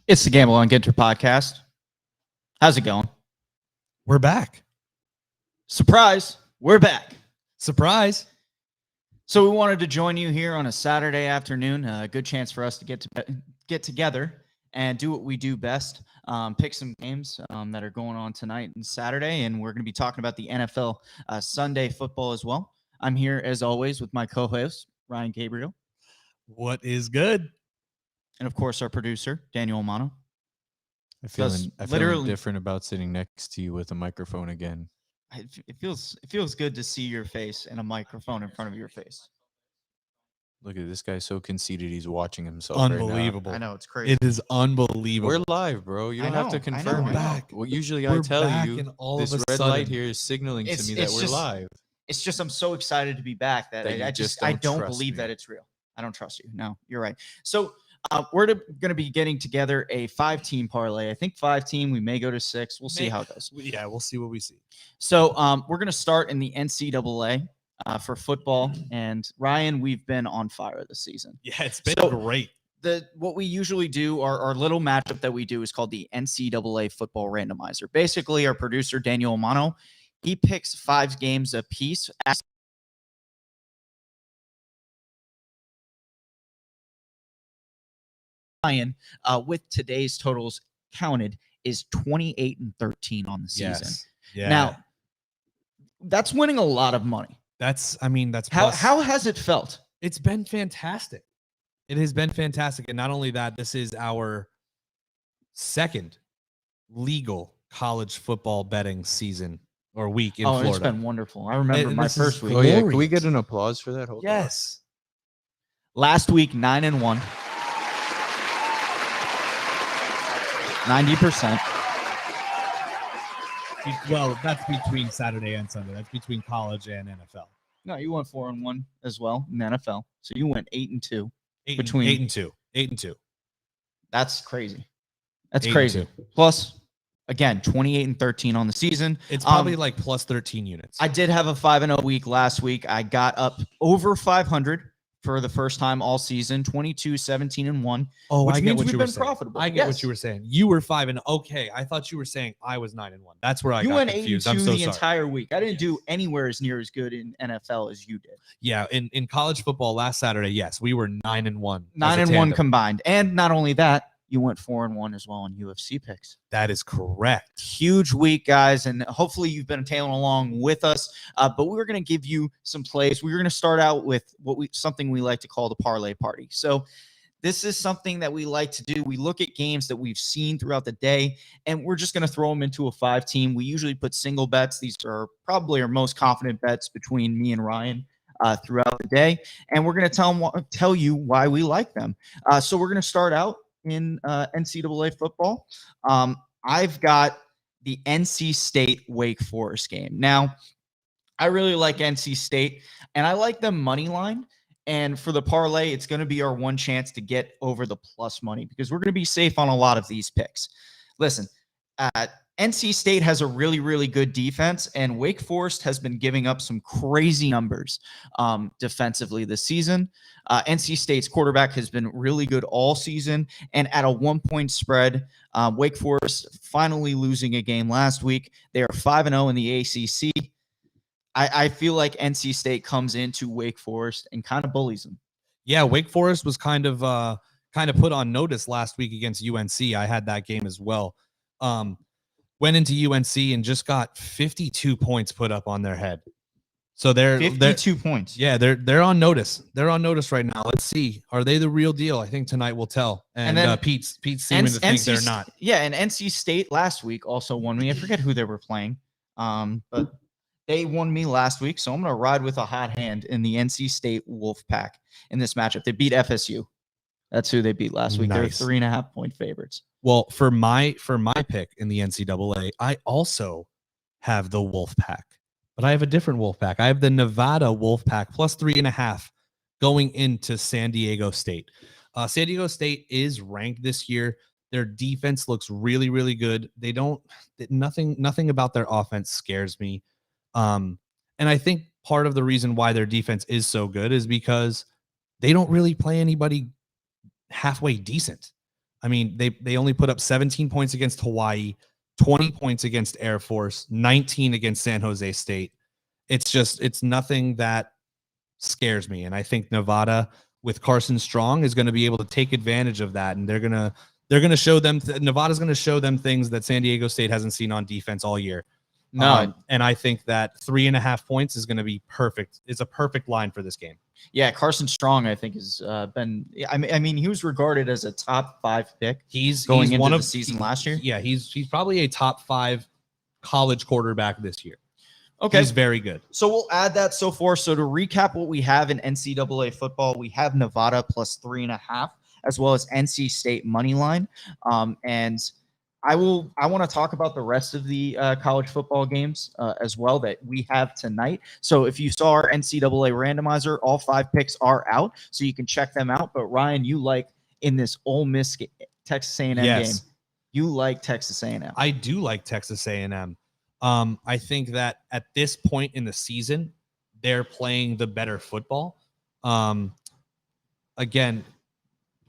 It's the Gamble on Ginter podcast. How's it going? We're back. Surprise, we're back. Surprise. So we wanted to join you here on a Saturday afternoon. A good chance for us to get together and do what we do best. Pick some games that are going on tonight and Saturday, and we're going to be talking about the NFL Sunday football as well. I'm here, as always, with my co-host, Ryan Gabriel. What is good? And, of course, our producer, Daniel Amano. I feel different about sitting next to you with a microphone again. It feels good to see your face and a microphone in front of your face. Look at this guy, so conceited he's watching himself. Unbelievable. Right now. I know, it's crazy. It is unbelievable. We're live, bro. You don't have to confirm We're it. back. Well, usually We're I tell back, you and all this of a red sudden, light here is signaling to me that we're live. It's just I'm so excited to be back that I don't believe that it's real. I don't trust you. No, you're right. So we're going to be getting together a 5-team parlay. I think 5-team. We may go to 6. We'll see how it goes. Yeah, we'll see what we see. So we're going to start in the NCAA for football. And Ryan, we've been on fire this season. Yeah, it's been great. What we usually do, our little matchup that we do is called the NCAA football randomizer. Basically, our producer, Daniel Amano, he picks 5 games a piece. Ryan, with today's totals counted, is 28-13 on the season. Yes. Yeah. Now, that's winning a lot of money. That's How has it felt? It's been fantastic. It has been fantastic. And not only that, this is our second legal college football betting season or week in Florida. It's been wonderful. I remember my first week. Oh, yeah. Can we get an applause for that? Yes. Last week, 9-1. 90%. Well, that's between Saturday and Sunday. That's between college and NFL. No, you went 4-1 as well in the NFL. So you went 8-2. 8-2. That's crazy. That's crazy. Plus, again, 28-13 on the season. It's probably like plus 13 units. I did have a 5-0 week last week. I got up over 500 for the first time all season, 22-17-1. Oh, which I get means what we've you were been saying. profitable. I get what you were saying. You were 5-0. Okay, I thought you were saying I was 9-1. That's where I got confused. You went 8-2 I'm so the sorry. entire week. I didn't do anywhere as near as good in NFL as you did. Yeah, in college football last Saturday, yes, we were 9-1. 9-1 combined, and not only that, you went 4-1 as well in UFC picks. That is correct. Huge week, guys, and hopefully you've been tailing along with us. But we were going to give you some plays. We were going to start out with something we like to call the parlay party. So this is something that we like to do. We look at games that we've seen throughout the day, and we're just going to throw them into a 5-team. We usually put single bets. These are probably our most confident bets between me and Ryan throughout the day, and we're going to tell you why we like them. So we're going to start out in NCAA football. I've got the NC State Wake Forest game. Now, I really like NC State, and I like them money line. And for the parlay, it's going to be our one chance to get over the plus money because we're going to be safe on a lot of these picks. Listen, NC State has a really, really good defense, and Wake Forest has been giving up some crazy numbers defensively this season. NC State's quarterback has been really good all season, and at a 1-point spread, Wake Forest finally losing a game last week. They are 5-0 in the ACC. I feel like NC State comes into Wake Forest and kind of bullies them. Yeah, Wake Forest was kind of put on notice last week against UNC. I had that game as well. Went into UNC and just got 52 points put up on their head. So they're 52 points. Yeah, they're on notice. They're on notice right now. Let's see. Are they the real deal? I think tonight will tell. And then Pete's seeming to think they're not. Yeah, and NC State last week also won me. I forget who they were playing. But they won me last week, so I'm going to ride with a hot hand in the NC State Wolfpack in this matchup. They beat FSU. That's who they beat last week. Nice. They're 3.5-point favorites. Well, for my pick in the NCAA, I also have the Wolfpack, but I have a different Wolfpack. I have the Nevada Wolfpack plus 3.5 going into San Diego State. San Diego State is ranked this year. Their defense looks really, really good. Nothing about their offense scares me. And I think part of the reason why their defense is so good is because they don't really play anybody halfway decent. I mean, they only put up 17 points against Hawaii, 20 points against Air Force, 19 against San Jose State. It's nothing that scares me. And I think Nevada with Carson Strong is going to be able to take advantage of that. And they're going to show them, Nevada's going to show them things that San Diego State hasn't seen on defense all year. No. And I think that 3.5 points is going to be perfect. It's a perfect line for this game. Yeah, Carson Strong, I think, has been. I mean, he was regarded as a top 5 pick. He's into one the of season last year. Yeah, he's probably a top 5 college quarterback this year. Okay, he's very good. So we'll add that so far. So to recap, what we have in NCAA football, we have Nevada plus 3.5, as well as NC State money line, and I want to talk about the rest of the college football games as well that we have tonight. So if you saw our NCAA randomizer, all 5 picks are out, so you can check them out. But Ryan, you like in this Ole Miss Texas A&M game, you like Texas A&M. I do like Texas A&M. I think that at this point in the season, they're playing the better football. Again,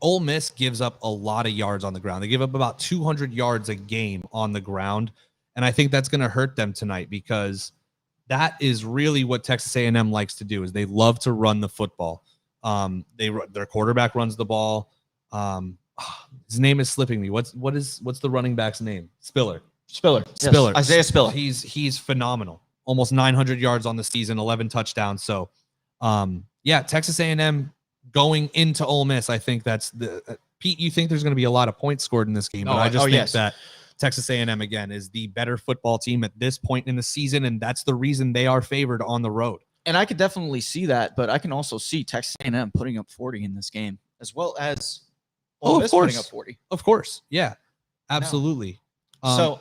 Ole Miss gives up a lot of yards on the ground. They give up about 200 yards a game on the ground, and I think that's going to hurt them tonight because that is really what Texas A&M likes to do. Is they love to run the football. Their quarterback runs the ball. His name is slipping me. What's the running back's name? Spiller. Yes. Isaiah Spiller. He's phenomenal. Almost 900 yards on the season, 11 touchdowns. So, Texas A&M going into Ole Miss, I think that's the Pete. You think there's going to be a lot of points scored in this game, but I just think that Texas A&M again is the better football team at this point in the season, and that's the reason they are favored on the road. And I could definitely see that, but I can also see Texas A&M putting up 40 in this game, as well as Ole Miss putting up 40. Of course, yeah, absolutely. No.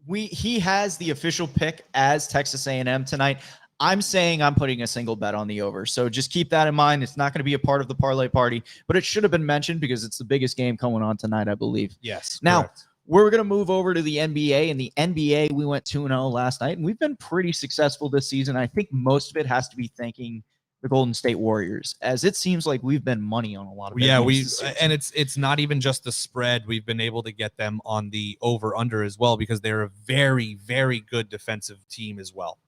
He has the official pick as Texas A&M tonight. I'm saying I'm putting a single bet on the over. So just keep that in mind. It's not going to be a part of the parlay party, but it should have been mentioned because it's the biggest game going on tonight, I believe. Yes. Now, correct. We're going to move over to the NBA. And the NBA, we went 2-0 last night, and we've been pretty successful this season. I think most of it has to be thanking the Golden State Warriors, as it seems like we've been money on a lot of and it's not even just the spread. We've been able to get them on the over-under as well because they're a very, very good defensive team as well.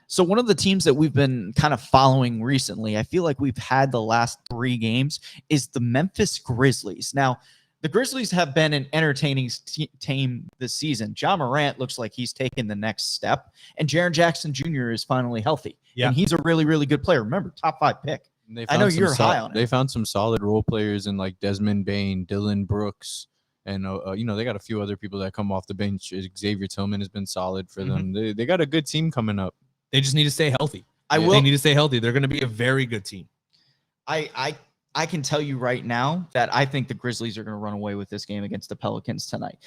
So one of the teams that we've been kind of following recently, I feel like we've had the last 3 games, is the Memphis Grizzlies. Now, the Grizzlies have been an entertaining team this season. Ja Morant looks like he's taken the next step, and Jaren Jackson Jr. is finally healthy. Yeah. And he's a really, really good player. Remember, top 5 pick. I know you're high on it. They found some solid role players in like Desmond Bane, Dylan Brooks, and they got a few other people that come off the bench. Xavier Tillman has been solid for them. They got a good team coming up. They just need to stay healthy. They need to stay healthy. They're going to be a very good team. I can tell you right now that I think the Grizzlies are going to run away with this game against the Pelicans tonight.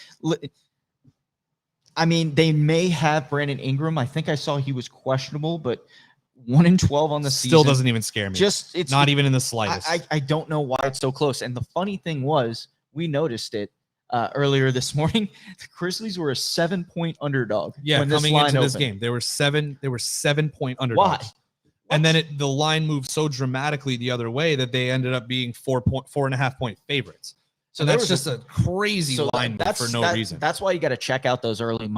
I mean, they may have Brandon Ingram. I think I saw he was questionable, but 1-12 on the season still doesn't even scare me. It's not even in the slightest. I don't know why it's so close. And the funny thing was, we noticed it earlier this morning. The Grizzlies were a 7-point underdog. Yeah, when coming into this game, they were 7-point underdogs. Why? And then the line moved so dramatically the other way that they ended up being 4.5 point favorites. So that's just a crazy line move for no reason. That's why you got to check out those early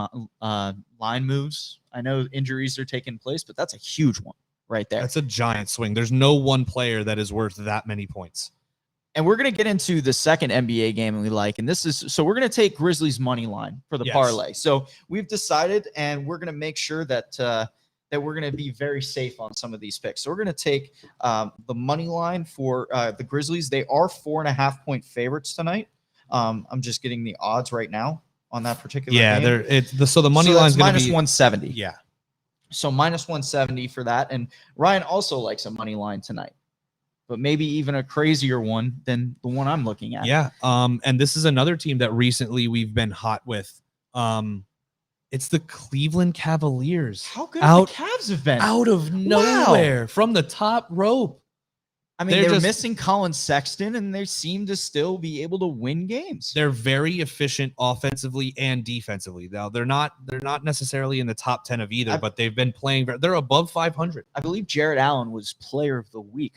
line moves. I know injuries are taking place, but that's a huge one right there. That's a giant swing. There's no one player that is worth that many points. And we're going to get into the second NBA game we like. And so we're going to take Grizzlies money line for the parlay. So we've decided, and we're going to make sure that we're going to be very safe on some of these picks. So we're going to take the money line for the Grizzlies. They are 4.5 point favorites tonight. I'm just getting the odds right now on that particular game. So the money line is going to be minus 170. Yeah. So minus 170 for that. And Ryan also likes a money line tonight, but maybe even a crazier one than the one I'm looking at. Yeah. And this is another team that recently we've been hot with. It's the Cleveland Cavaliers. How good have the Cavs have been? Out of nowhere, from the top rope. I mean, they're missing Colin Sexton, and they seem to still be able to win games. They're very efficient offensively and defensively. Now, they're not necessarily in the top 10 of either, but they've been playing. They're above 500. I believe Jared Allen was Player of the Week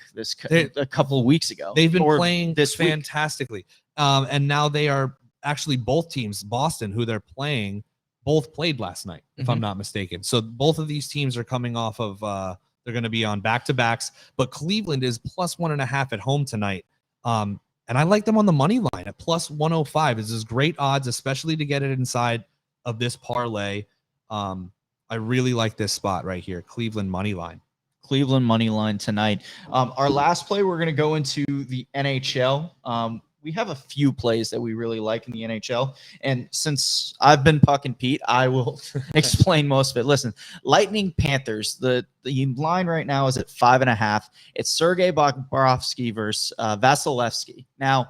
a couple of weeks ago. They've been playing this fantastically. And now they are actually both teams, Boston, who they're playing, both played last night, if I'm not mistaken. So both of these teams are coming off of, they're going to be on back-to-backs, but Cleveland is plus 1.5 at home tonight. And I like them on the money line at plus 105. This is great odds, especially to get it inside of this parlay. I really like this spot right here, Cleveland money line. Cleveland money line tonight. Our last play, we're going to go into the NHL. We have a few plays that we really like in the NHL. And since I've been Puck and Pete, I will explain most of it. Listen, Lightning Panthers, the line right now is at 5.5. It's Sergei Bobrovsky versus Vasilevsky. Now,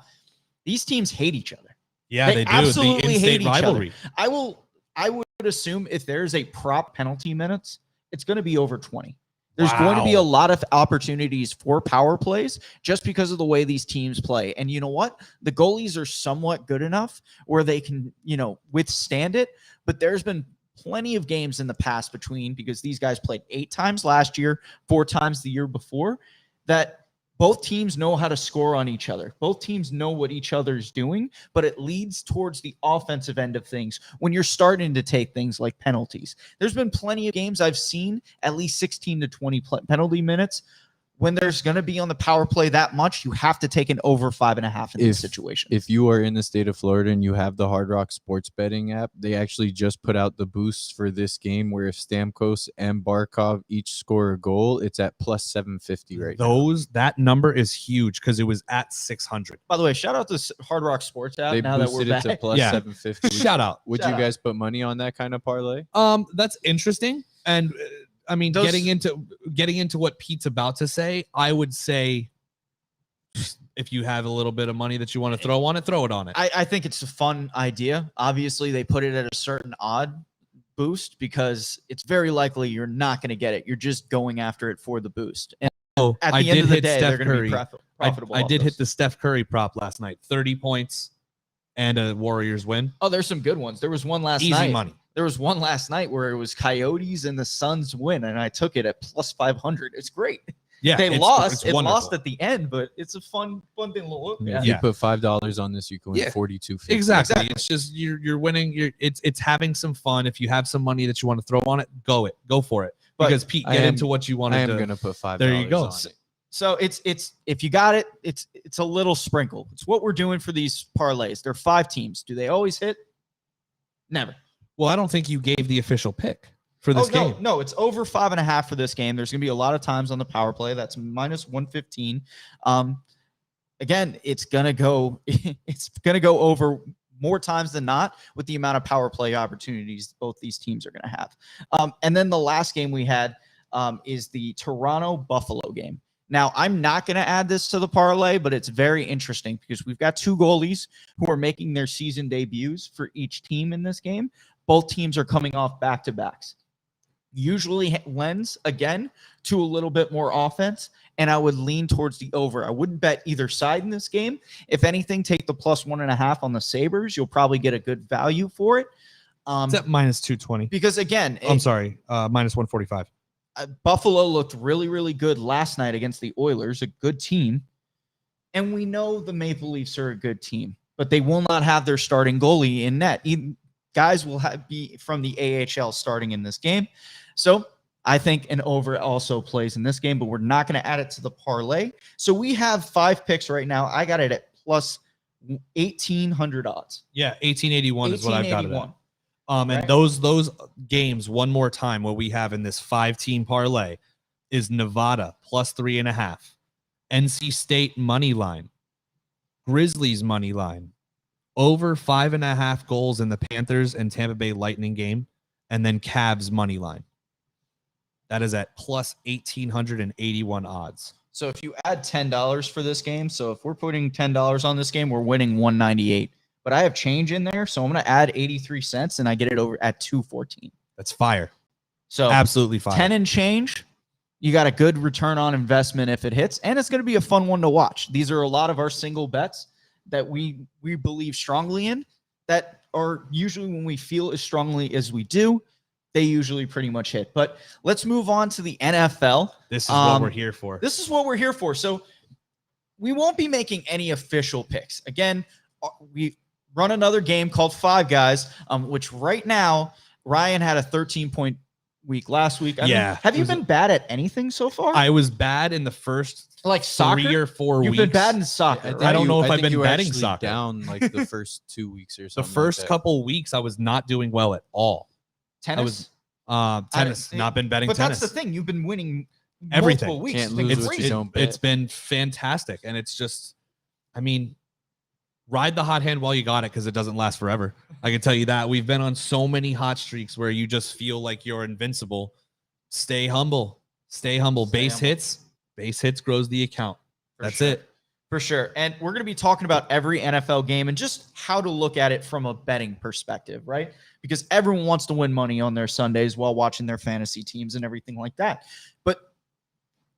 these teams hate each other. Yeah, they do. Absolutely The hate in-state each rivalry. other. I would assume if there's a prop penalty minutes, it's going to be over 20. There's going to be a lot of opportunities for power plays just because of the way these teams play. And you know what? The goalies are somewhat good enough where they can, withstand it. But there's been plenty of games in the past because these guys played 8 times last year, 4 times the year before, that both teams know how to score on each other. Both teams know what each other's doing, but it leads towards the offensive end of things when you're starting to take things like penalties. There's been plenty of games I've seen at least 16 to 20 penalty minutes. When there's going to be on the power play that much, you have to take an over 5.5 in this situation. If you are in the state of Florida and you have the Hard Rock sports betting app, they actually just put out the boosts for this game where if Stamkos and Barkov each score a goal, it's at plus 750 right now. That number is huge because it was at 600. By the way, shout out to Hard Rock Sports app. They now that we're boosted it to back. plus 750. Shout out. Would you guys put money on that kind of parlay? That's interesting. And I mean, getting into what Pete's about to say, I would say if you have a little bit of money that you want to throw on it, throw it on it. I think it's a fun idea. Obviously, they put it at a certain odd boost because it's very likely you're not going to get it. You're just going after it for the boost. And at the end of the day, they're going to be profitable. I did hit the Steph Curry prop last night, 30 points and a Warriors win. Oh, there's some good ones. There was one last night. Easy money. There was one last night where it was Coyotes and the Suns win, and I took it at plus 500. It's great. Yeah, they lost. It wonderful. lost at the end, but it's a fun thing to look at. If you put $5 on this, you can win $42.50. Exactly. It's just you're winning. It's having some fun. If you have some money that you want to throw on it, go for it. Because Pete, get into what you want to do. I am going to put $5. There you go. On it. So it's if you got it, it's a little sprinkle. It's what we're doing for these parlays. They're 5 teams. Do they always hit? Never. Well, I don't think you gave the official pick for this game. No, it's over 5.5 for this game. There's going to be a lot of times on the power play. That's minus 115. Again, it's going to go over more times than not with the amount of power play opportunities both these teams are going to have. And then the last game we had is the Toronto Buffalo game. Now, I'm not going to add this to the parlay, but it's very interesting because we've got 2 goalies who are making their season debuts for each team in this game. Both teams are coming off back-to-backs. Usually lends, again, to a little bit more offense, and I would lean towards the over. I wouldn't bet either side in this game. If anything, take the plus 1.5 on the Sabres. You'll probably get a good value for it. It's at minus 220. Because, again... I'm sorry, minus 145. Buffalo looked really, really good last night against the Oilers, a good team. And we know the Maple Leafs are a good team, but they will not have their starting goalie in net. Guys will be from the AHL starting in this game. So I think an over also plays in this game, but we're not going to add it to the parlay. So we have 5 picks right now. I got it at plus 1,800 odds. Yeah, 1881 is what I've got it at. And right. those games, one more time, what we have in this 5-team parlay is Nevada plus 3.5, NC State money line, Grizzlies money line, over 5.5 goals in the Panthers and Tampa Bay Lightning game, and then Cavs money line. That is at plus 1,881 odds. So if you add $10 for this game, so if we're putting $10 on this game, we're winning 198. But I have change in there, so I'm going to add 83 cents, and I get it over at 214. That's fire. So absolutely fire. 10 and change, you got a good return on investment if it hits, and it's going to be a fun one to watch. These are a lot of our single bets that we believe strongly in that are usually when we feel as strongly as we do, they usually pretty much hit. But let's move on to the NFL. This is what we're here for. This is what we're here for. So we won't be making any official picks. Again, we run another game called Five Guys, which right now Ryan had a 13-point week last week. I mean, have you been bad at anything so far? I was bad in the first like soccer? 3 or 4 You've weeks. been bad in soccer. I don't know if I've been you were betting actually soccer. down like the first 2 weeks or something. The first like that. couple weeks, I was not doing well at all. Tennis? Tennis. Not been betting but tennis. That's the thing. You've been winning everything. multiple weeks. Can't lose what you don't bet. It's been fantastic. And it's just, I mean, ride the hot hand while you got it because it doesn't last forever. I can tell you that. We've been on so many hot streaks where you just feel like you're invincible. Stay humble. Stay humble. Base hits grows the account. That's it. For sure. And we're going to be talking about every NFL game and just how to look at it from a betting perspective, right? Because everyone wants to win money on their Sundays while watching their fantasy teams and everything like that. But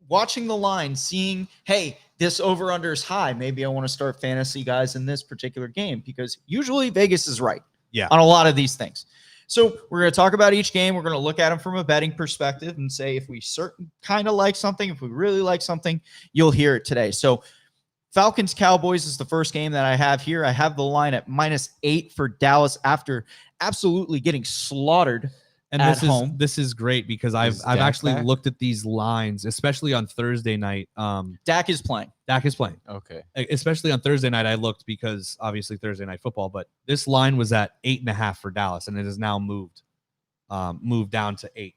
watching the line, seeing, hey, this over-under is high. Maybe I want to start fantasy guys in this particular game because usually Vegas is right on a lot of these things. So we're going to talk about each game. We're going to look at them from a betting perspective and say if we certain kind of like something, if we really like something, you'll hear it today. So Falcons Cowboys is the first game that I have here. I have the line at -8 for Dallas after absolutely getting slaughtered and at home. This is great because I've actually looked at these lines, especially on Thursday night. Dak is playing. Okay. Especially on Thursday night, I looked because obviously Thursday night football, but this line was at 8.5 for Dallas, and it has now moved down to 8.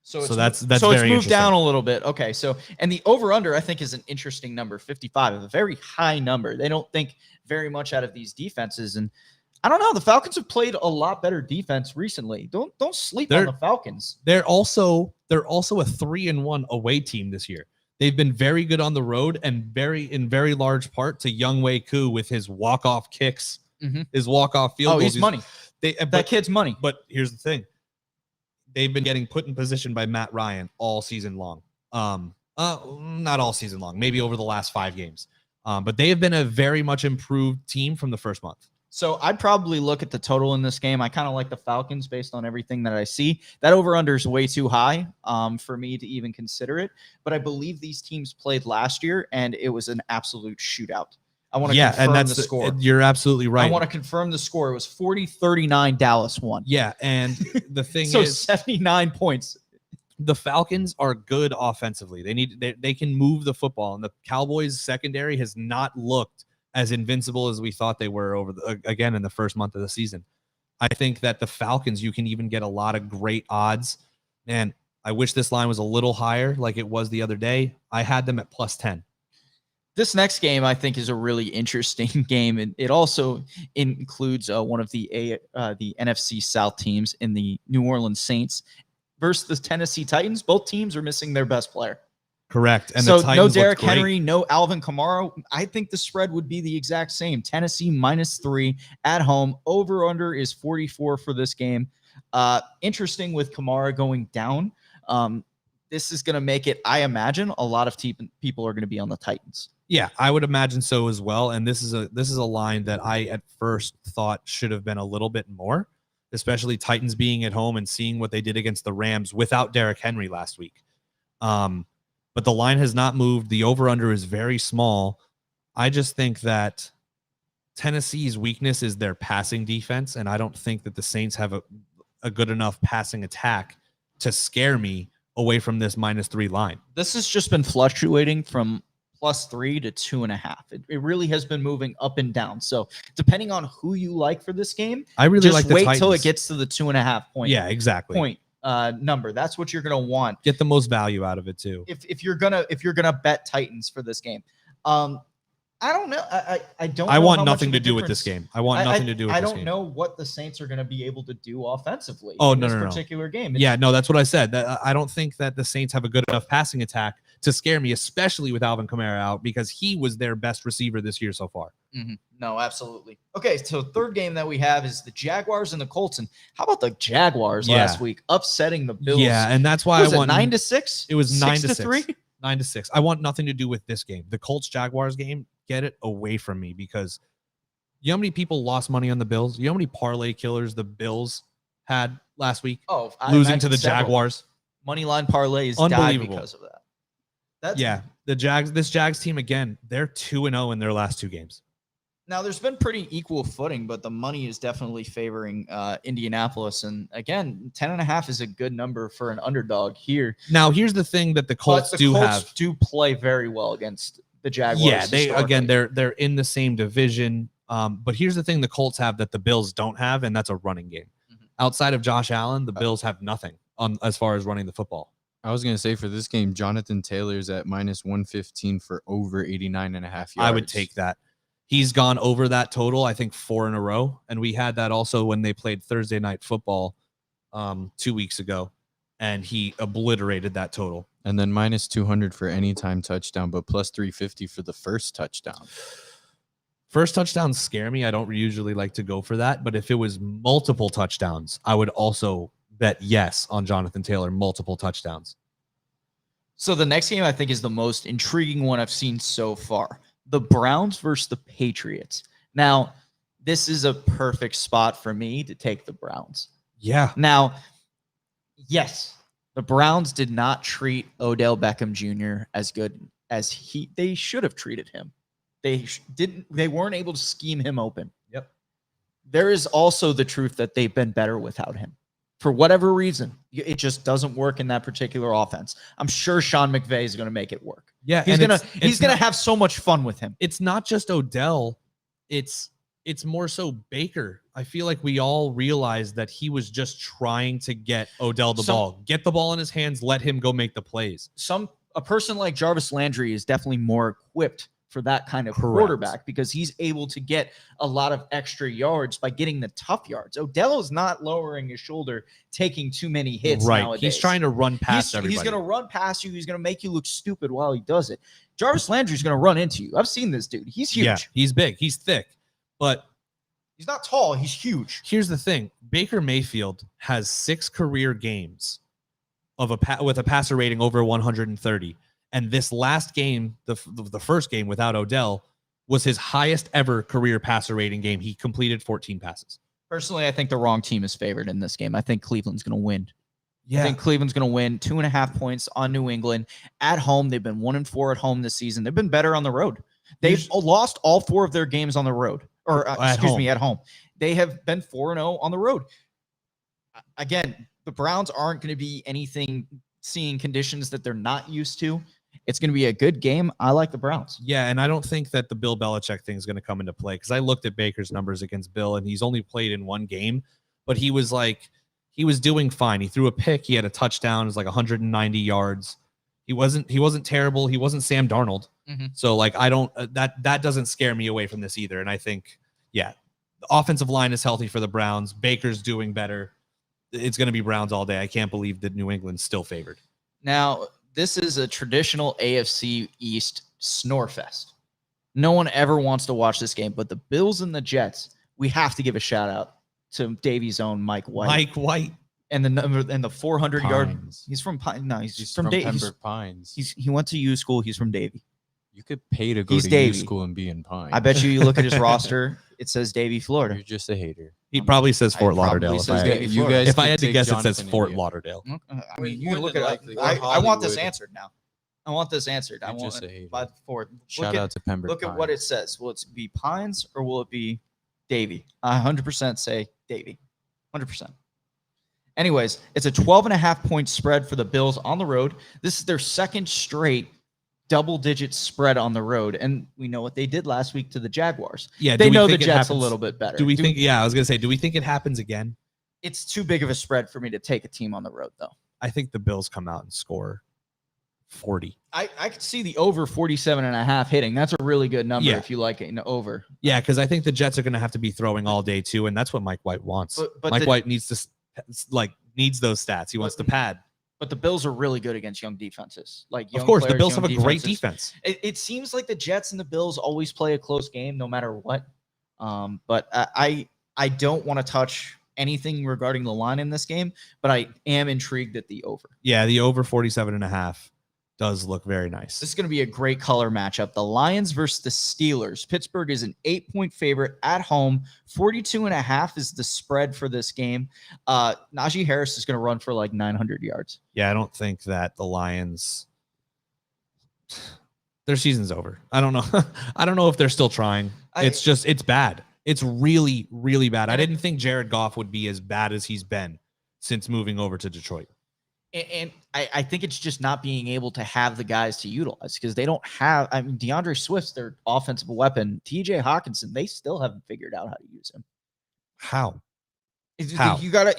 So that's it's very moved down a little bit. Okay, so and the over/under I think is an interesting number, 55, a very high number. They don't think very much out of these defenses, and I don't know. The Falcons have played a lot better defense recently. Don't sleep on the Falcons. They're also a 3-1 away team this year. They've been very good on the road and in very large part to Younghoe Koo with his walk-off kicks, his walk-off field goals. He's money. That kid's money. But here's the thing. They've been getting put in position by Matt Ryan all season long. Not all season long, maybe over the last 5 games. But they have been a very much improved team from the first month. So I'd probably look at the total in this game. I kind of like the Falcons based on everything that I see. That over-under is way too high for me to even consider it. But I believe these teams played last year, and it was an absolute shootout. I want to confirm the score. You're absolutely right. I want to confirm the score. It was 40-39 Dallas won. Yeah, and the thing so is 79 points. The Falcons are good offensively. They can move the football, and the Cowboys secondary has not looked as invincible as we thought they were again in the first month of the season. I think that the Falcons, you can even get a lot of great odds. And I wish this line was a little higher like it was the other day. I had them at +10. This next game, I think, is a really interesting game, and it also includes one of the NFC South teams in the New Orleans Saints versus the Tennessee Titans. Both teams are missing their best player. Correct. And so the Titans no Derrick Henry, no Alvin Kamara. I think the spread would be the exact same. Tennessee -3 at home. Over/under is 44 for this game. Interesting with Kamara going down. This is going to make it, I imagine, a lot of people are going to be on the Titans. Yeah, I would imagine so as well. And this is a line that I at first thought should have been a little bit more, especially Titans being at home and seeing what they did against the Rams without Derrick Henry last week. But the line has not moved. The over-under is very small. I just think that Tennessee's weakness is their passing defense, and I don't think that the Saints have a good enough passing attack to scare me away from this -3 line. This has just been fluctuating from +3 to 2.5. It really has been moving up and down. So depending on who you like for this game, I really just like the wait Titans. till it gets to the 2.5 point. Yeah, exactly. Point number. That's what you're going to want. Get the most value out of it too. If you're gonna bet Titans for this game. I don't know. I don't. I know want how nothing much to of a do with this difference- game. I want nothing to do with I this don't game. know what the Saints are going to be able to do offensively. Oh, in no, this no, no. particular game. Yeah, no, that's what I said. I don't think that the Saints have a good enough passing attack to scare me, especially with Alvin Kamara out, because he was their best receiver this year so far. Mm-hmm. No, absolutely. Okay, so third game that we have is the Jaguars and the Colts. And how about the Jaguars last week upsetting the Bills? Yeah, and that's why I want 9-6. It was 9-3. 9-6. I want nothing to do with this game. The Colts Jaguars game, get it away from me, because you know how many people lost money on the Bills? You know how many parlay killers the Bills had last week? Oh, losing to the Jaguars. Moneyline parlays died because of that. This Jags team, again, they're 2-0 in their last 2 games. Now, there's been pretty equal footing, but the money is definitely favoring Indianapolis. And again, 10.5 is a good number for an underdog here. Now, here's the thing that the Colts do play very well against the Jaguars. Yeah, they're in the same division. But here's the thing the Colts have that the Bills don't have, and that's a running game. Mm-hmm. Outside of Josh Allen, the Bills have nothing on as far as running the football. I was going to say for this game, Jonathan Taylor's at -115 for over 89.5 yards. I would take that. He's gone over that total, I think, 4 in a row. And we had that also when they played Thursday Night Football 2 weeks ago. And he obliterated that total. And then -200 for anytime touchdown, but +350 for the first touchdown. First touchdowns scare me. I don't usually like to go for that. But if it was multiple touchdowns, I would also bet yes on Jonathan Taylor, multiple touchdowns. So the next game I think is the most intriguing one I've seen so far. The Browns versus the Patriots. Now, this is a perfect spot for me to take the Browns. Yeah. Now, yes, the Browns did not treat Odell Beckham Jr. as good as they should have treated him. They weren't able to scheme him open. Yep. There is also the truth that they've been better without him. For whatever reason, it just doesn't work in that particular offense. I'm sure Sean McVay is going to make it work. Yeah, he's gonna have so much fun with him. It's not just Odell; it's more so Baker. I feel like we all realized that he was just trying to get Odell the ball, get the ball in his hands, let him go make the plays. A person like Jarvis Landry is definitely more equipped for that kind of quarterback because he's able to get a lot of extra yards by getting the tough yards. Odell is not lowering his shoulder, taking too many hits nowadays. He's trying to run past everybody. He's going to run past you. He's going to make you look stupid while he does it. Jarvis Landry's going to run into you. I've seen this dude. He's huge. Yeah, he's big. He's thick. But he's not tall. He's huge. Here's the thing. Baker Mayfield has 6 career games with a passer rating over 130. And this last game, the first game without Odell, was his highest ever career passer rating game. He completed 14 passes. Personally, I think the wrong team is favored in this game. I think Cleveland's going to win. Yeah. I think Cleveland's going to win 2.5 points on New England. At home, they've been 1-4 at home this season. They've been better on the road. They've lost all 4 of their games on the road. At home. They have been 4-0 on the road. Again, the Browns aren't going to be seeing conditions that they're not used to. It's going to be a good game. I like the Browns. Yeah, and I don't think that the Bill Belichick thing is going to come into play because I looked at Baker's numbers against Bill, and he's only played in 1 game, but he was doing fine. He threw a pick. He had a touchdown. It was like 190 yards. He wasn't terrible. He wasn't Sam Darnold. Mm-hmm. So that doesn't scare me away from this either. And I think, yeah, the offensive line is healthy for the Browns. Baker's doing better. It's going to be Browns all day. I can't believe that New England's still favored. Now, this is a traditional AFC East snore fest. No one ever wants to watch this game, but the Bills and the Jets, we have to give a shout out to Davy's own Mike White. Mike White. And the 400 yard. He's from Pine. No, he's from Pembroke Pines. He went to U school. He's from Davie. You could pay to go to U school and be in Pine. I bet you look at his roster. It says Davie, Florida. You're just a hater. He probably says Fort Lauderdale. If I had to guess, it says Fort Lauderdale. I mean, you look at it. I want this answered now. I want this answered. I want it by Fort. Shout out to Pembroke. Look at what it says. Will it be Pines or will it be Davie? I 100% say Davie. 100%. Anyways, it's a 12.5 point spread for the Bills on the road. This is their second straight double-digit spread on the road, and we know what they did last week to the Jaguars. Yeah, they know the Jets a little bit better. Do we think? Yeah, I was gonna say, do we think it happens again? It's too big of a spread for me to take a team on the road, though. I think the Bills come out and score 40. I could see the over 47.5 hitting. That's a really good number if you like it in the over. Yeah, because I think the Jets are going to have to be throwing all day too, and that's what Mike White wants. But Mike White needs those stats. He wants to pad. But the Bills are really good against young defenses. Of course, the Bills have a great defense. It seems like the Jets and the Bills always play a close game no matter what. But I don't want to touch anything regarding the line in this game, but I am intrigued at the over. Yeah, the over 47.5 does look very nice. This is going to be a great color matchup. The Lions versus the Steelers. Pittsburgh is an 8-point favorite at home. 42.5 is the spread for this game. Najee Harris is going to run for like 900 yards. Yeah, I don't think that the Lions. Their season's over. I don't know. I don't know if they're still trying. It's bad. It's really, really bad. I didn't think Jared Goff would be as bad as he's been since moving over to Detroit. And I think it's just not being able to have the guys to utilize because they don't have. I mean, DeAndre Swift's their offensive weapon. TJ Hawkinson, they still haven't figured out how to use him. How? You gotta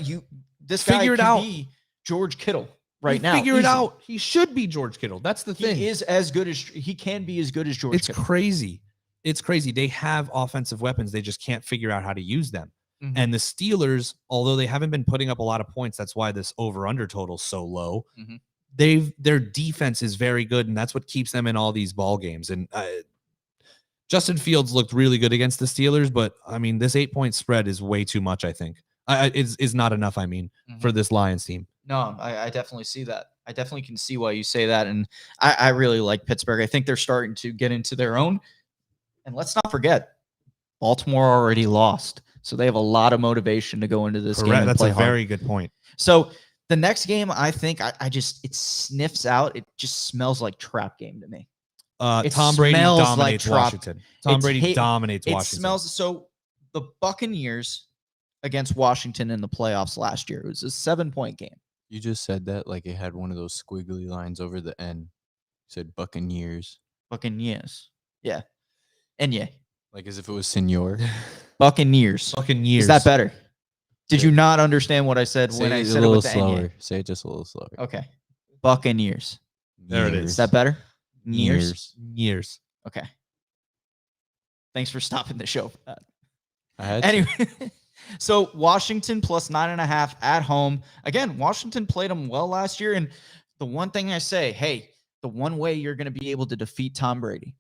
this guy figure it can out. Be George Kittle now. Figure it out. He should be George Kittle. That's the thing. He is as good as he can be as good as George. It's Kittle. crazy. It's crazy. They have offensive weapons. They just can't figure out how to use them. Mhm. And the Steelers, although they haven't been putting up a lot of points, that's why this over-under total is so low. Mhm. Their defense is very good, and that's what keeps them in all these ball games. And Justin Fields looked really good against the Steelers, but I mean, this 8-point spread is way too much. I think is not enough. I mean, for this Lions team. No, I definitely see that. I definitely can see why you say that, and I really like Pittsburgh. I think they're starting to get into their own. And let's not forget, Baltimore already lost. So they have a lot of motivation to go into this game and That's play a hard. very good point. So the next game, I think it sniffs out. It just smells like trap game to me. Tom Brady smells dominates like Washington. Tom It's Brady hate- dominates It Washington. smells so the Buccaneers against Washington in the playoffs last year. It was a 7-point game. You just said that like it had one of those squiggly lines over the end. You said Buccaneers. Buccaneers. Yeah. And yeah. Like as if it was Senor. Buccaneers. Buccaneers. Is that better? Did you not understand what I said when I it said a it little with the slower. N? Say it just a little slower. Okay. Buccaneers. There it is. Is that better? Nears? Years. Okay. Thanks for stopping the show. I had to. Anyway, so Washington plus 9.5 at home. Again, Washington played them well last year. And the one thing I say, hey, the one way you're going to be able to defeat Tom Brady,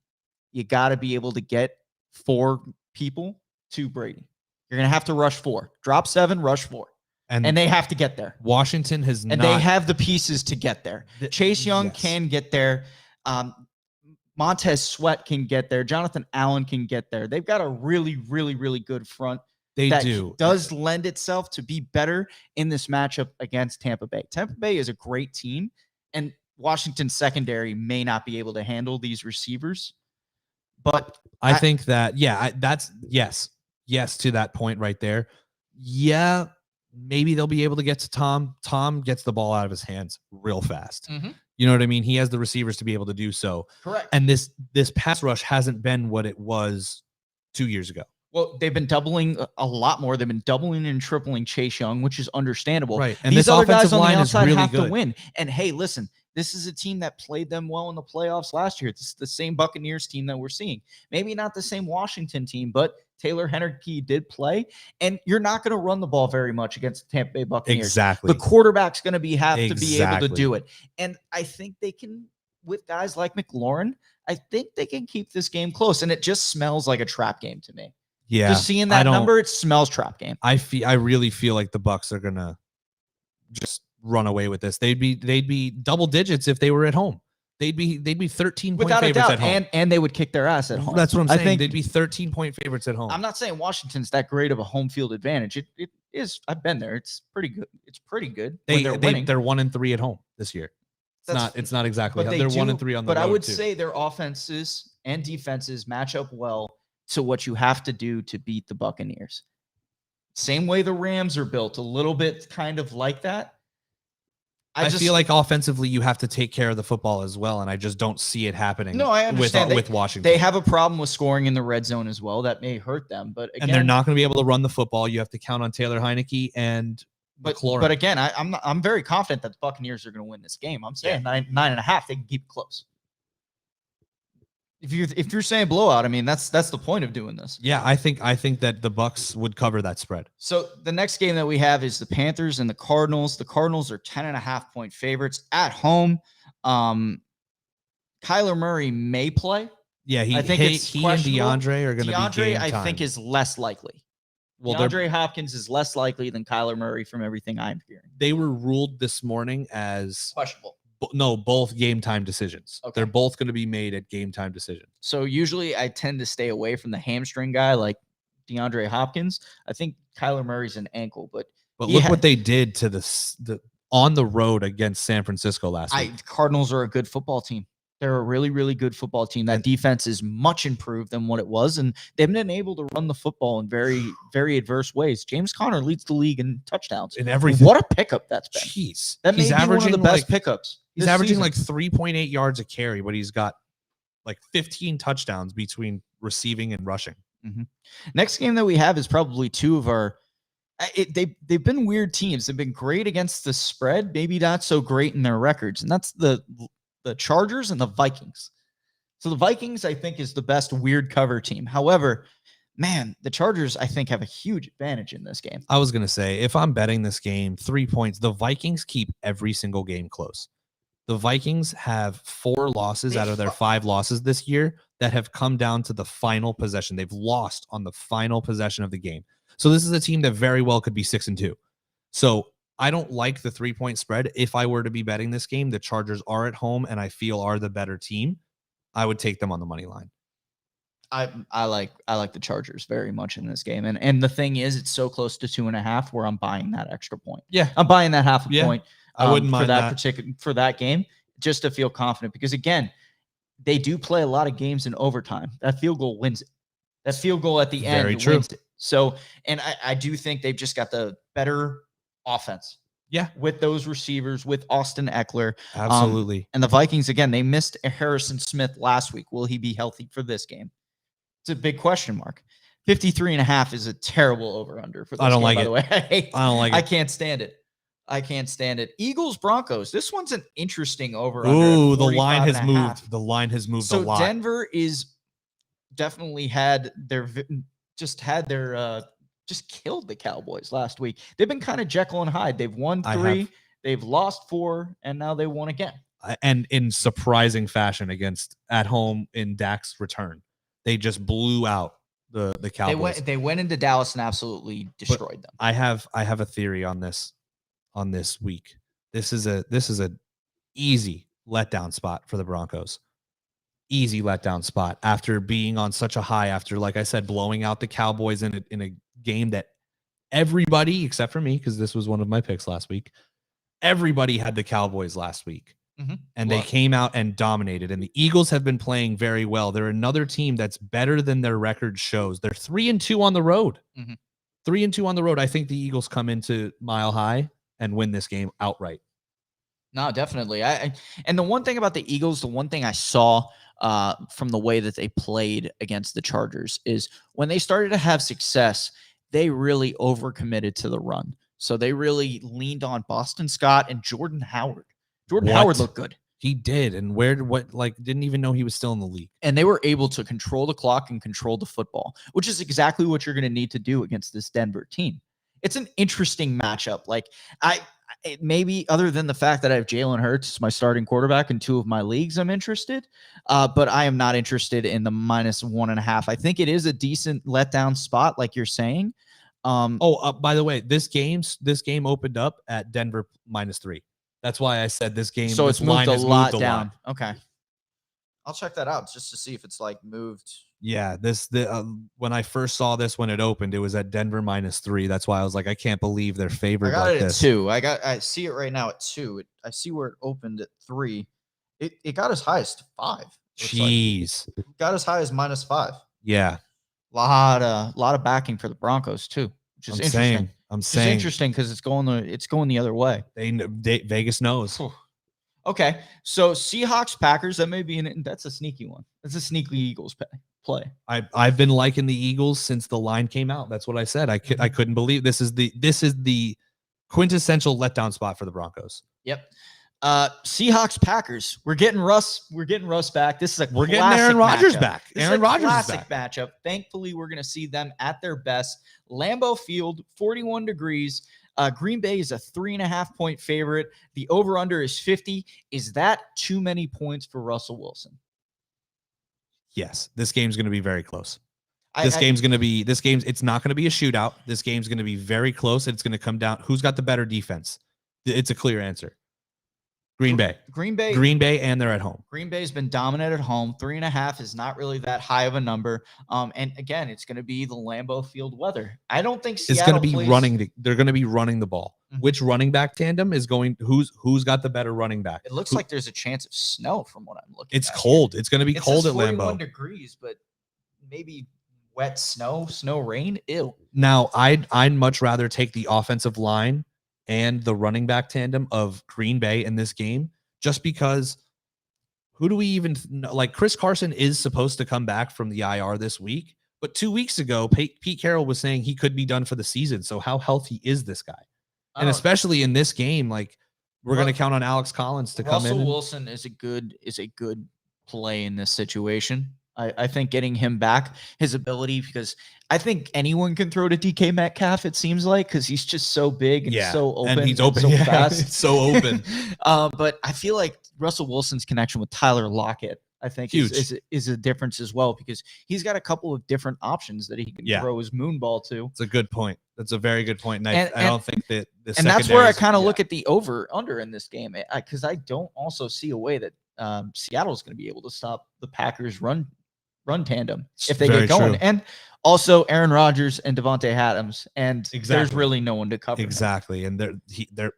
you got to be able to get 4 people to Brady. You're going to have to rush 4. Drop 7, rush 4. And they have to get there. Washington has And not. they have the pieces to get there. Chase Young yes. can get there. Montez Sweat can get there. Jonathan Allen can get there. They've got a really, really, really good front. They that do. Does lend itself to be better in this matchup against Tampa Bay. Tampa Bay is a great team, and Washington's secondary may not be able to handle these receivers. But I think that, that's yes to that point right there. Yeah, maybe they'll be able to get to Tom. Tom gets the ball out of his hands real fast. You know what I mean? He has the receivers to be able to do so. Correct. And this pass rush hasn't been what it was 2 years ago. Well, they've been doubling a lot more. They've been doubling and tripling Chase Young, which is understandable. Right. And these this other guys offensive on the line is outside really have good. to win. And hey, listen, this is a team that played them well in the playoffs last year. This is the same Buccaneers team that we're seeing. Maybe not the same Washington team, but Taylor Heinicke did play. And you're not going to run the ball very much against the Tampa Bay Buccaneers. Exactly. The quarterback's going to have to be able to Exactly. do it. And I think they can, with guys like McLaurin, I think they can keep this game close. And it just smells like a trap game to me. Yeah. Just seeing that number, it smells trap game. I really feel like the Bucs are gonna just run away with this. They'd be double digits if they were at home. They'd be 13-point Without a favorites doubt, at home. and they would kick their ass at home. That's what I'm saying. I think They'd be 13-point favorites at home. I'm not saying Washington's that great of a home field advantage. It is. I've been there. It's pretty good. It's pretty good. When they're winning. They're 1-3 at home this year. It's not exactly. But They're 1-3 on the road. But I would too. say their offenses and defenses match up well to what you have to do to beat the Buccaneers. Same way the Rams are built, a little bit kind of like that. I feel like offensively you have to take care of the football as well, and I just don't see it happening. No, I understand. with Washington. They have a problem with scoring in the red zone as well. That may hurt them, but again, and they're not going to be able to run the football. You have to count on Taylor Heinicke and McLaurin. But again, I'm very confident that the Buccaneers are going to win this game. I'm saying 9.5. They can keep it close. If you're saying blowout, I mean that's the point of doing this. Yeah, I think that the Bucs would cover that spread. So the next game that we have is the Panthers and the Cardinals. The Cardinals are 10.5-point favorites at home. Kyler Murray may play. Yeah, I think he it's and questionable. DeAndre are going to be game time. I think is less likely. Well, DeAndre Hopkins is less likely than Kyler Murray from everything I'm hearing. They were ruled this morning as Questionable. No, both game time decisions. Okay. They're both going to be made at game time decisions. So usually I tend to stay away from the hamstring guy like DeAndre Hopkins. I think Kyler Murray's an ankle, but look what they did to the on the road against San Francisco last week. Cardinals are a good football team. They're a really, really good football team. That defense is much improved than what it was, and they've been able to run the football in very, very adverse ways. James Conner leads the league in touchdowns. In everything. What a pickup that's been. Jeez. That may be one of the best pickups. He's averaging like 3.8 yards a carry, but he's got like 15 touchdowns between receiving and rushing. Mm-hmm. Next game that we have is probably two of our they've been weird teams. They've been great against the spread, maybe not so great in their records, and that's the Chargers and the Vikings. So the Vikings, I think, is the best weird cover team. However, man, the Chargers, I think, have a huge advantage in this game. I was going to say, if I'm betting this game, 3 points, the Vikings keep every single game close. The Vikings have 4 losses out of their 5 losses this year that have come down to the final possession. They've lost on the final possession of the game. So this is a team that very well could be 6-2. So I don't like the 3-point spread. If I were to be betting this game, the Chargers are at home and I feel are the better team. I would take them on the money line. I like the Chargers very much in this game. And the thing is, it's so close to 2.5 where I'm buying that extra point. Yeah. I'm buying that half a point. I wouldn't mind for that game, just to feel confident, because again, they do play a lot of games in overtime. That field goal wins it. That field goal at the end wins it. So, and I do think they've just got the better offense. Yeah. With those receivers, with Austin Eckler. Absolutely. And the Vikings, again, they missed Harrison Smith last week. Will he be healthy for this game? It's a big question mark. 53.5 is a terrible over-under for this game, by the way. I don't like it. I can't stand it. Eagles Broncos. This one's an interesting over-under. Ooh, the line has moved. The line has moved a lot. So Denver is definitely just killed the Cowboys last week. They've been kind of Jekyll and Hyde. They've won 3, they've lost 4, and now they won again. And in surprising fashion at home in Dak's return. They just blew out the Cowboys. They went into Dallas and absolutely destroyed them. I have a theory on this week. This is a easy letdown spot for the Broncos. Easy letdown spot after being on such a high, after, like I said, blowing out the Cowboys in a game that everybody, except for me, because this was one of my picks last week, everybody had the Cowboys last week. Mm-hmm. And they came out and dominated. And the Eagles have been playing very well. They're another team that's better than their record shows. They're 3-2 on the road. Mm-hmm. 3-2 on the road. I think the Eagles come into Mile High and win this game outright. No, definitely. And the one thing about the Eagles, the one thing I saw from the way that they played against the Chargers is when they started to have success, they really overcommitted to the run. So they really leaned on Boston Scott and Jordan Howard. Howard looked good. He did. And didn't even know he was still in the league. And they were able to control the clock and control the football, which is exactly what you're going to need to do against this Denver team. It's an interesting matchup. Maybe other than the fact that I have Jalen Hurts as my starting quarterback in 2 of my leagues, I'm interested. But I am not interested in the -1.5. I think it is a decent letdown spot, like you're saying. By the way, this game opened up at Denver -3. That's why I said this game. So it's moved a lot down. Okay. I'll check that out just to see if it's moved. Yeah, when I first saw this when it opened, it was at Denver -3. That's why I was like, I can't believe they're favored I got like it this. At 2. I see it right now at 2. I see where it opened at 3. It got as high as 5. Jeez. It got as high as -5. Yeah. Lot of backing for the Broncos too, which is interesting. I'm saying it's interesting because it's going the other way. Vegas knows. Okay, so Seahawks Packers, that's a sneaky one. That's a sneaky Eagles play. I've been liking the Eagles since the line came out. That's what I said. I couldn't believe this is the quintessential letdown spot for the Broncos. Yep. Seahawks Packers. We're getting Russ back. This is we're getting Aaron Rodgers matchup. back. This Aaron is a Rodgers classic is back. matchup. Thankfully, we're going to see them at their best. Lambeau Field, 41 degrees. Green Bay is a 3.5-point favorite. The over/under is 50. Is that too many points for Russell Wilson? Yes, this game's going to be very close. It's not going to be a shootout. This game's going to be very close. It's going to come down. Who's got the better defense? It's a clear answer. Green Bay. Green Bay. And they're at home. Green Bay's been dominant at home. 3.5 is not really that high of a number. And again, it's going to be the Lambeau Field weather. I don't think Seattle It's going to be plays... they're going to be running the ball. Mhm. Which running back tandem is going? Who's got the better running back? It looks like there's a chance of snow from what I'm looking. It's at cold. Here. It's going to be It cold says at 41 Lambeau. degrees, but maybe wet snow, rain. Ew. Now, I'd much rather take the offensive line and the running back tandem of Green Bay in this game, just because who do we even know? Like, Chris Carson is supposed to come back from the IR this week, but 2 weeks ago, Pete Carroll was saying he could be done for the season. So how healthy is this guy? And especially in this game, like, we're going to count on Alex Collins to come in. Russell Wilson is a good play in this situation. I think getting him back, his ability, because I think anyone can throw to DK Metcalf, it seems like, because he's just so big and so open. And he's open. So Yeah, fast. it's so open. But I feel like Russell Wilson's connection with Tyler Lockett, I think, is a difference as well, because he's got a couple of different options that he can throw his moon ball to. It's a good point. That's a very good point. And I don't think that the and that's where I kind of look at the over-under in this game, because I don't also see a way that Seattle's going to be able to stop the Packers' run tandem if they get going. True. And also Aaron Rodgers and Devontae Adams, and there's really no one to cover. Exactly. Him. And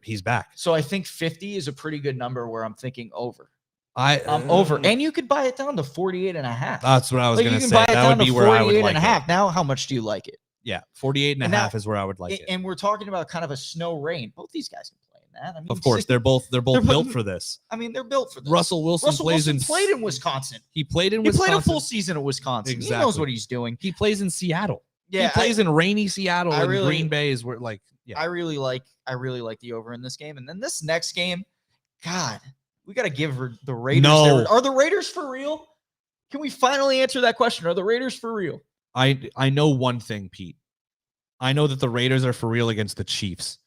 he's back. So I think 50 is a pretty good number where I'm thinking over. I'm over. And you could buy it down to 48.5. That's what I was going to say. That would be where I would like it. Now, how much do you like it? Yeah, 48.5 is where I would like it. And we're talking about kind of a snow rain. Both these guys can play in that. I mean, of course, they're both built for this. I mean, they're built for this. Russell Wilson played in Wisconsin. He played in Wisconsin. He played a full season at Wisconsin. Exactly. He knows what he's doing. He plays in Seattle. Yeah, he plays in rainy Seattle. And Green Bay is where, like, yeah. I really like the over in this game. And then this next game, God, we got to give the Raiders. No. Are the Raiders for real? Can we finally answer that question? Are the Raiders for real? I know one thing, Pete. I know that the Raiders are for real against the Chiefs.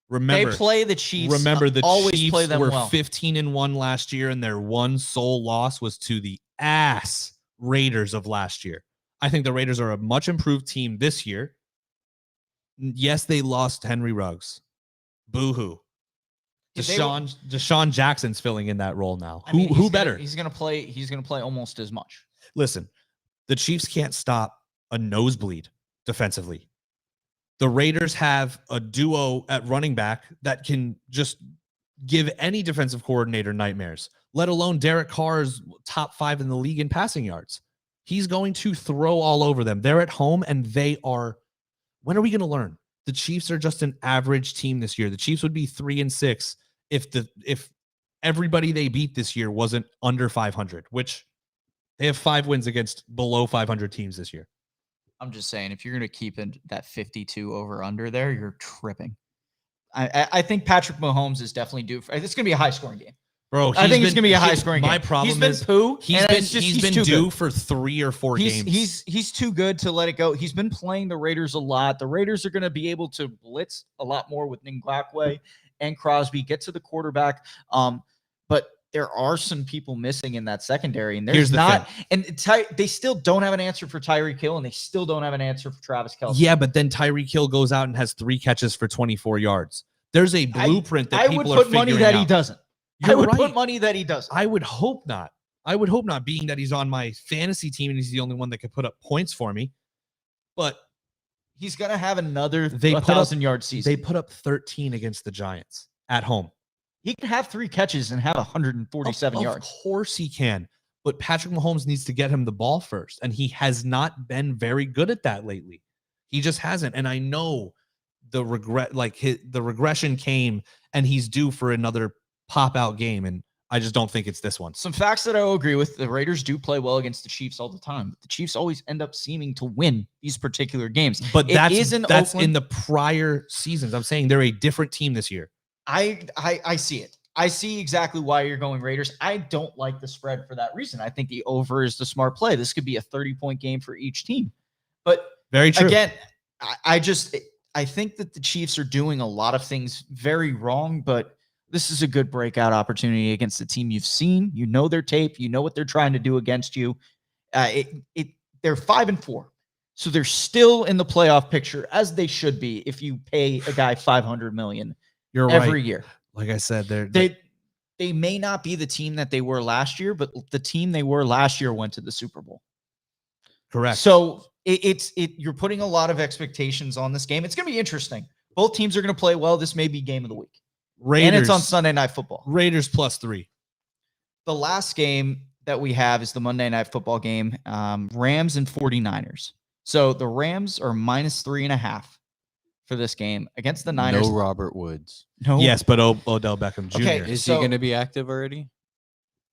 Remember, they play the Chiefs. Remember, the always Chiefs play them were well. 15-1 last year, and their one sole loss was to the ass Raiders of last year. I think the Raiders are a much improved team this year. Yes, they lost Henry Ruggs. Boo-hoo. Deshaun Jackson's filling in that role now. Who better? He's gonna play almost as much. Listen, the Chiefs can't stop a nosebleed defensively. The Raiders have a duo at running back that can just give any defensive coordinator nightmares, let alone Derek Carr's top 5 in the league in passing yards. He's going to throw all over them. They're at home, and they are. When are we going to learn? The Chiefs are just an average team this year. The Chiefs would be 3-6 if everybody they beat this year wasn't under 500, which they have 5 wins against below 500 teams this year. I'm just saying, if you're going to keep that 52 over under there, you're tripping. I think Patrick Mahomes is definitely due for. It's going to be a high scoring game. Bro, I think it's going to be a high scoring game. My problem is he's been due for 3 or 4 games. He's too good to let it go. He's been playing the Raiders a lot. The Raiders are going to be able to blitz a lot more with Ncaa and Crosby, get to the quarterback. But there are some people missing in that secondary, and there's not. And they still don't have an answer for Tyreek Hill, and they still don't have an answer for Travis Kelce. Yeah, but then Tyreek Hill goes out and has 3 catches for 24 yards. There's a blueprint that people are figuring out. I would put money that he doesn't. I would put money that he doesn't. I would hope not. Being that he's on my fantasy team and he's the only one that could put up points for me. But he's going to have another 1,000-yard season. They put up 13 against the Giants at home. He can have 3 catches and have 147 yards. Of course he can. But Patrick Mahomes needs to get him the ball first. And he has not been very good at that lately. He just hasn't. And I know the regression came, and he's due for another pop-out game. And I just don't think it's this one. Some facts that I will agree with. The Raiders do play well against the Chiefs all the time. The Chiefs always end up seeming to win these particular games. But that's in the prior seasons. I'm saying they're a different team this year. I see it. I see exactly why you're going Raiders. I don't like the spread for that reason. I think the over is the smart play. This could be a 30-point game for each team. But very true. Again, I think that the Chiefs are doing a lot of things very wrong, but this is a good breakout opportunity against the team you've seen. You know their tape. You know what they're trying to do against you. They're 5-4. So they're still in the playoff picture, as they should be if you pay a guy $500 million. You're every right. year. Like I said, they they may not be the team that they were last year, but the team they were last year went to the Super Bowl. Correct. So you're putting a lot of expectations on this game. It's going to be interesting. Both teams are going to play well. This may be game of the week. Raiders, and it's on Sunday Night Football. Raiders +3. The last game that we have is the Monday Night Football game, Rams and 49ers. So the Rams are -3.5 for this game against the Niners. No Robert Woods. No. Yes, but Odell Beckham Jr. Okay, Is so- he going to be active already?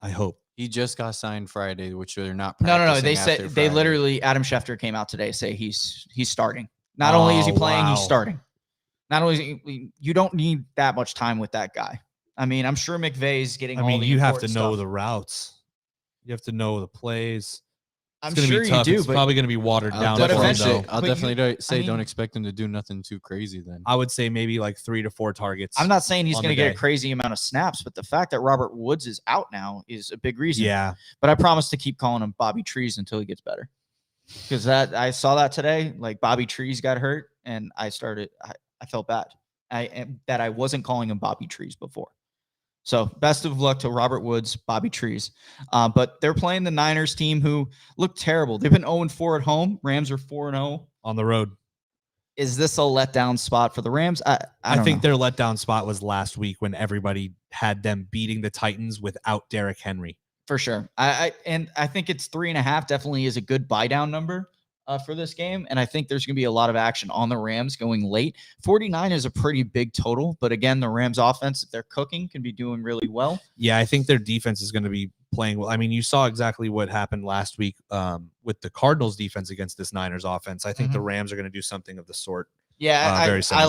I hope. He just got signed Friday, which they're not. No. They practicing said after they Friday. literally. Adam Schefter came out today say he's starting. Not only is he playing, he's wow. starting. Not only is he, you don't need that much time with that guy. I mean, I'm sure McVay's getting. I all mean, the you have to important know stuff. the routes. You have to know the plays. I'm It's gonna sure be you tough. do, It's but probably going to be watered I'll down. But for him, eventually- though. I'll but you- definitely say I mean- don't expect him to do nothing too crazy then. I would say maybe like 3 to 4 targets. I'm not saying he's on going to the get a day. crazy amount of snaps, but the fact that Robert Woods is out now is a big reason. Yeah. But I promise to keep calling him Bobby Trees until he gets better. Because I saw that today, like Bobby Trees got hurt, and I felt bad. That I wasn't calling him Bobby Trees before. So best of luck to Robert Woods, Bobby Trees. But they're playing the Niners team who look terrible. They've been 0-4 at home. Rams are 4-0. On the road. Is this a letdown spot for the Rams? I don't think know. their letdown spot was last week when everybody had them beating the Titans without Derrick Henry. For sure. I think it's 3.5 definitely is a good buy down number for this game. And I think there's going to be a lot of action on the Rams going late. 49 is a pretty big total. But again, the Rams offense, if they're cooking, can be doing really well. Yeah, I think their defense is going to be playing well. I mean, you saw exactly what happened last week with the Cardinals defense against this Niners offense. I think the Rams are going to do something of the sort. Yeah, very I similar.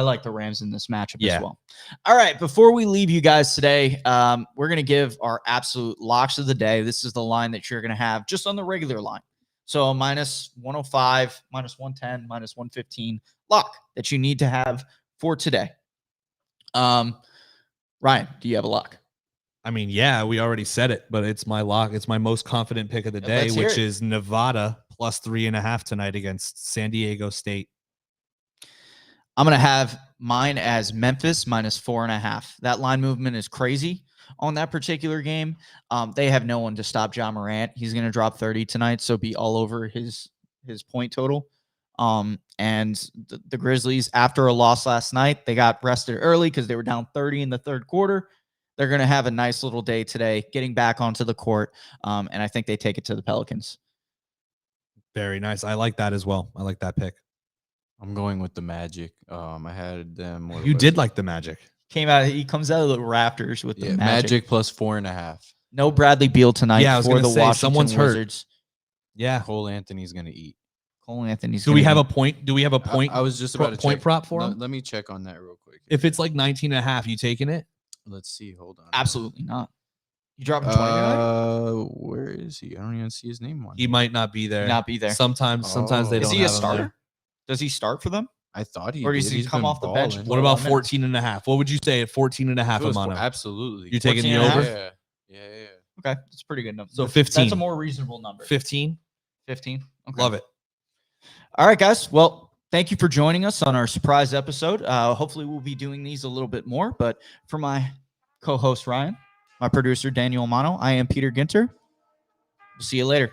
like the Rams in this matchup Yeah. as well. All right, before we leave you guys today, we're going to give our absolute locks of the day. This is the line that you're going to have just on the regular line. So -105, -110, -115 lock that you need to have for today. Ryan, do you have a lock? I mean, yeah, we already said it, but it's my lock. It's my most confident pick of the day, Let's hear which it. is Nevada +3.5 tonight against San Diego State. I'm going to have mine as Memphis -4.5. That line movement is crazy on that particular game. They have no one to stop John Morant. He's going to drop 30 tonight, so be all over his point total. And the Grizzlies, after a loss last night, they got rested early because they were down 30 in the third quarter. They're going to have a nice little day today, getting back onto the court, and I think they take it to the Pelicans. Very nice. I like that as well. I like that pick. I'm going with the Magic. I had them. You did like the Magic. He comes out of the Raptors with the Magic. +4.5. No Bradley Beal tonight Yeah, I was for gonna the say, Washington someone's hurt. Wizards. Yeah. Cole Anthony's gonna eat. Cole Anthony's. Do we gonna have be- a point? Do we have a point? I was just about to point check. prop for No, him? let me check on that real quick. If it's like 19.5, you taking it? Let's see. Hold on. Absolutely not. You dropping 20 tonight? Where is he? I don't even see his name on. He here. might not be there. Not be there. Sometimes they Oh. don't. Is he a have him starter? there. Does he start for them? I thought he Or does did. he He's come been off the bench balling. and What play? about 12 minutes. 14.5? What would you say at 14.5 If it was Amano? absolutely. You're taking the 14.5? over? Yeah. Okay, that's a pretty good number. So That's 15. a more reasonable number. 15? 15. Okay. Love it. All right, guys. Well, thank you for joining us on our surprise episode. Hopefully, we'll be doing these a little bit more. But for my co-host Ryan, my producer Daniel Amano, I am Peter Ginter. We'll see you later.